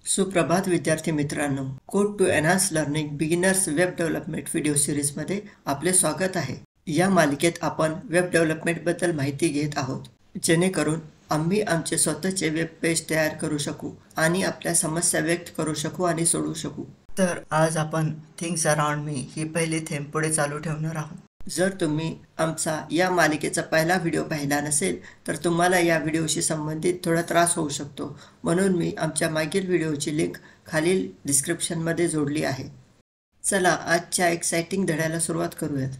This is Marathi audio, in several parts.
सुप्रभात विद्यार्थी मित्रांनो, code to enhance learning beginners web development video सिरीजमध्ये आपले स्वागत आहे. या मालिकेत आपण वेब डेव्हलपमेंटबद्दल माहिती घेत आहोत, जेणेकरून आम्ही आमचे स्वतःचे वेब पेज तयार करू शकू आणि आपल्या समस्या व्यक्त करू शकू आणि सोडवू शकू. तर आज आपण थिंग्स अराउंड मी ही पहिली थेंब पुढे चालू ठेवणार आहोत. जर तुम्ही आमचा या मालिकेचा पहिला व्हिडिओ पाहिला नसेल तर तुम्हाला या व्हिडिओशी संबंधित थोडा त्रास होऊ शकतो, म्हणून मी आमच्या मागील व्हिडिओची लिंक खालील डिस्क्रिप्शनमध्ये जोडली आहे. चला आजच्या एक्साइटिंग धड्याला सुरुवात करूयात.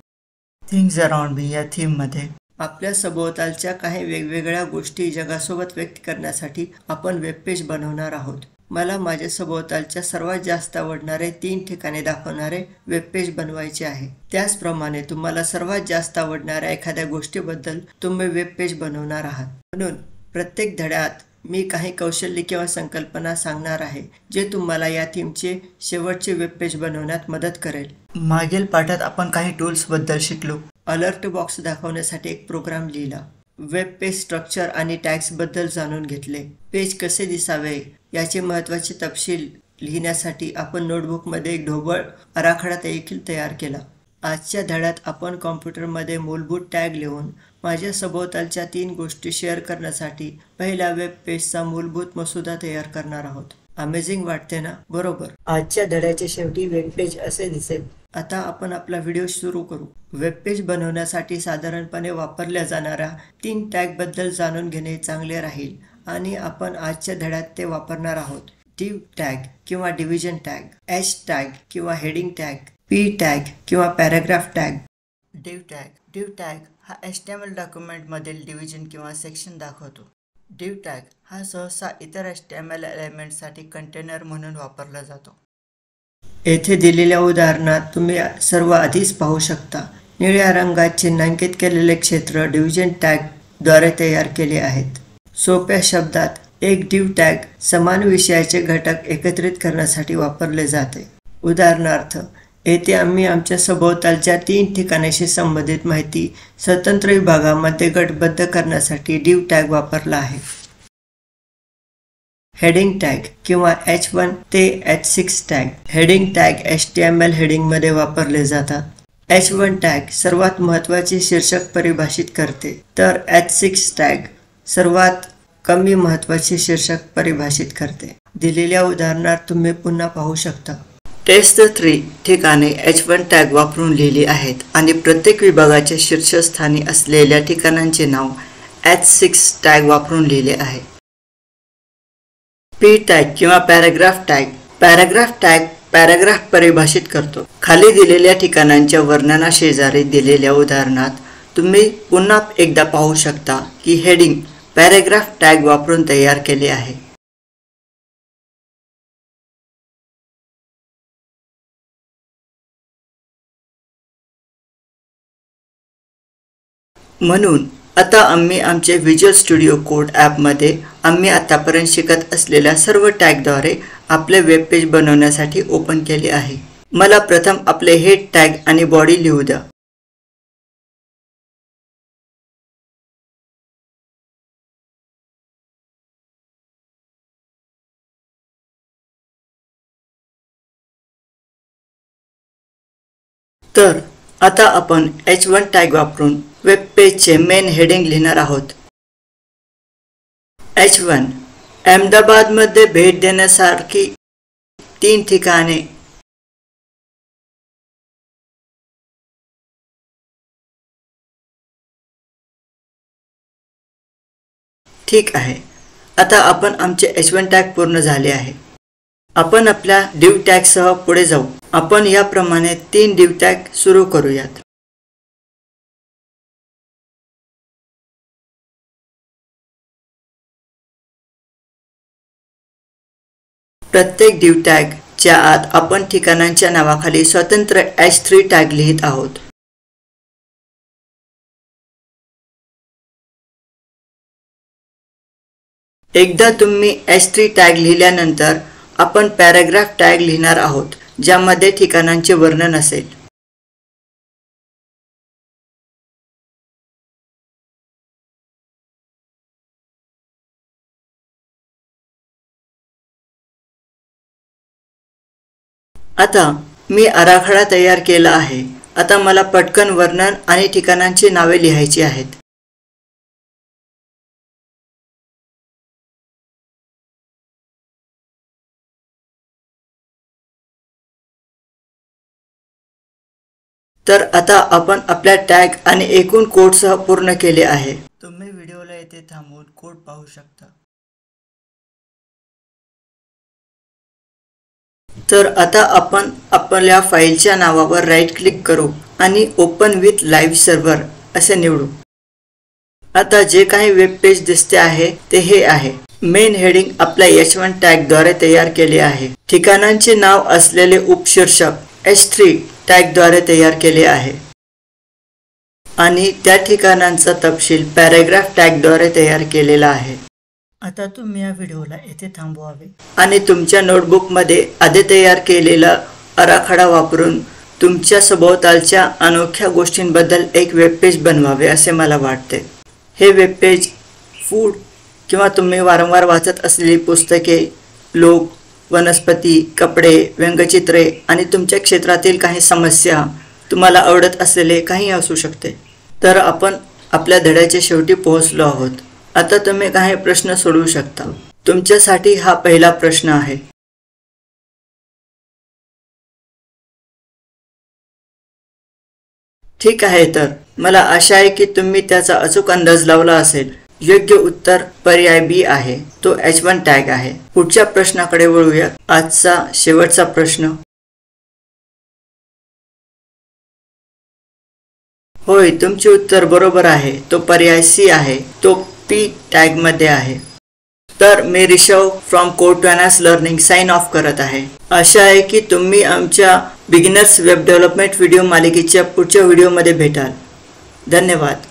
थिंग्स अराउंड मी या थीममध्ये आपल्या सभोवतालच्या काही वेगवेगळ्या गोष्टी जगासोबत व्यक्त करण्यासाठी आपण वेबपेज बनवणार आहोत. मला माझ्या सभोवतालच्या सर्वात जास्त आवडणारे 3 ठिकाणे दाखवणारे वेबपेज बनवायचे आहे. त्याचप्रमाणे तुम्हाला सर्वात जास्त आवडणाऱ्या एखाद्या गोष्टीबद्दल तुम्ही वेबपेज बनवणार आहात. म्हणून प्रत्येक धड्यात मी काही कौशल्य किंवा संकल्पना सांगणार आहे, जे तुम्हाला या थीमचे शेवटचे वेबपेज बनवण्यात मदत करेल. मागील पाठात आपण काही टूल्स बद्दल शिकलो. अलर्ट बॉक्स दाखवण्यासाठी एक प्रोग्राम लिहिला. वेब पेज स्ट्रक्चर आणि टॅग्स बद्दल जाणून घेतले. पेज कसे दिसावे याचे महत्त्वाचे तपशील लिहिण्यासाठी आपण नोटबुकमध्ये एक ढोबळ आराखडा देखील तयार केला. आजच्या धड्यात आपण कॉम्प्युटरमध्ये मूलभूत टॅग लिहून माझ्या सभोवतालच्या 3 गोष्टी शेअर करण्यासाठी पहिल्या वेब पेजचा मूलभूत मसुदा तयार करणार आहोत. अमेझिंग वाटते ना, बरोबर? आजच्या धड्याच्या शेवटी वेब पेज असे दिसेल. आता आपण आपला व्हिडिओ सुरू करू. वेबपेज बनवण्यासाठी साधारणपणे वापरल्या जाणाऱ्या 3 टॅगबद्दल जाणून घेणे चांगले राहील आणि आपण आजच्या धड्यात ते वापरणार आहोत. div टॅग किंवा डिव्हिजन टॅग, h टॅग किंवा हेडिंग टॅग, p टॅग किंवा पॅराग्राफ टॅग. div टॅग हा HTML डॉक्युमेंटमधील डिव्हिजन किंवा सेक्शन दाखवतो. div टॅग हा सहसा इतर HTML एलिमेंटसाठी कंटेनर म्हणून वापरला जातो. येथे दिलेल्या उदाहरणात तुम्ही सर्व आधीच पाहू शकता. निळ्या रंगात चिन्हांकित केलेले क्षेत्र डिव्हिजन टॅगद्वारे तयार केले आहेत. सोप्या शब्दात, एक div टॅग समान विषयाचे घटक एकत्रित करण्यासाठी वापरले जाते. उदाहरणार्थ, येथे आम्ही आमच्या सभोवतालच्या 3 ठिकाणांशी संबंधित माहिती स्वतंत्र विभागांमध्ये गटबद्ध करण्यासाठी div टॅग वापरला आहे. हेडिंग टॅग किंवा h1 ते h6 tag. Heading tag HTML हेडिंगमध्ये वापरले जातात. h1 टॅग सर्वात महत्त्वाचे शीर्षक परिभाषित करते, तर h6 टॅग सर्वात कमी महत्त्वाचे शीर्षक परिभाषित करते. दिलेल्या उदाहरणात तुम्ही पुन्हा पाहू शकता. टेस्ट3 ठिकाणे h1 टॅग वापरून लिहिली आहेत आणि प्रत्येक विभागाच्या शीर्षस्थानी असलेल्या ठिकाणांचे नाव h6 टॅग वापरून लिहिले आहे. p टॅग किंवा paragraph tag. Paragraph tag paragraph परिभाषित करतो. खाली दिलेल्या ठिकाणांच्या वर्णनाशेजारी दिलेल्या उदाहरणात तुम्ही पुन्हा एकदा पाहू शकता की हेडिंग पॅराग्राफ टॅग वापरून तयार केले आहे. म्हणून आता आम्ही आमचे व्हिज्युअल स्टुडिओ कोड ॲपमध्ये आम्ही आतापर्यंत शिकत असलेल्या सर्व टॅगद्वारे आपले वेब पेज बनवण्यासाठी ओपन केले आहे. मला प्रथम आपले हेड टॅग आणि बॉडी लिहू द्या. तर आता आपण h1 टॅग वापरून वेब पेजचे मेन हेडिंग लिहिणार आहोत. h1 अहमदाबादमध्ये भेट देण्यासारखी 3 ठिकाणे. ठीक आहे. आता आपण आमचे h1 टॅग पूर्ण झाले आहे. आपण आपल्या div टॅगसह पुढे जाऊ. आपण याप्रमाणे 3 div टॅग सुरू करूयात. प्रत्येक div टॅग च्या आत आपण ठिकाणांच्या नावाखाली स्वतंत्र h3 टॅग लिहित आहोत. एकदा तुम्ही h3 टॅग लिहिल्यानंतर आपण पॅराग्राफ टॅग लिहिणार आहोत, ज्यामध्ये ठिकाणांचे वर्णन असेल. आता मी आराखडा तयार केला आहे. आता मला पटकन वर्णन आणि ठिकाणांची नावे लिहायची आहेत. तर आता आपण आपल्या टॅग आणि एकूण कोडसह पूर्ण केले आहे. तुम्ही व्हिडिओला येथे थांबवून कोड पाहू शकता. तर आता आपण आपल्या फाईलच्या नावावर राईट क्लिक करू आणि ओपन विथ लाईव्ह सर्व्हर असे निवडू. आता जे काही वेब पेज दिसते आहे ते हे आहे. मेन हेडिंग आपल्या H1 टॅग द्वारे तयार केले आहे. ठिकाणांचे नाव असलेले उपशीर्षक H3 टॅग द्वारे तयार केले आहे आणि त्या ठिकाणांचा तपशील पॅराग्राफ टॅग द्वारे तयार केलेला आहे. आता तुम्ही या व्हिडिओला येथे थांबवावे आणि तुमच्या नोटबुकमध्ये आधी तयार केलेला आराखडा वापरून तुमच्या सभोवतालच्या अनोख्या गोष्टींबद्दल एक वेब पेज बनवावे असे मला वाटते. हे वेब पेज फूड किंवा तुम्ही वारंवार वाचत असलेली पुस्तके, लोक, वनस्पती, कपडे, व्यंगचित्रे आणि तुमच्या क्षेत्रातील काही समस्या, तुम्हाला आवडत असलेले काही असू शकते. तर आपण आपल्या धड्याच्या शेवटी पोहोचलो आहोत. आता तुम्ही काही प्रश्न सोडवू शकता. तुमच्यासाठी हा पहिला प्रश्न आहे. ठीक आहे, तर मला आशा आहे की तुम्ही त्याचा अचूक अंदाज लावला असेल. योग्य उत्तर पर्याय बी आहे. तो H1 टॅग आहे. पुढच्या प्रश्नाकडे वळूया. आजचा शेवटचा प्रश्न. होय, तुमचे उत्तर बरोबर आहे. तो पर्याय सी आहे. तो पी टॅग मध्ये आहे. तर मी Rishav from code to enhance learning sign off करत आहे. आशा आहे की तुम्ही आमच्या बिगिनर्स वेब डेव्हलपमेंट व्हिडिओ मालिकेच्या पुढच्या व्हिडिओमध्ये भेटाल. धन्यवाद.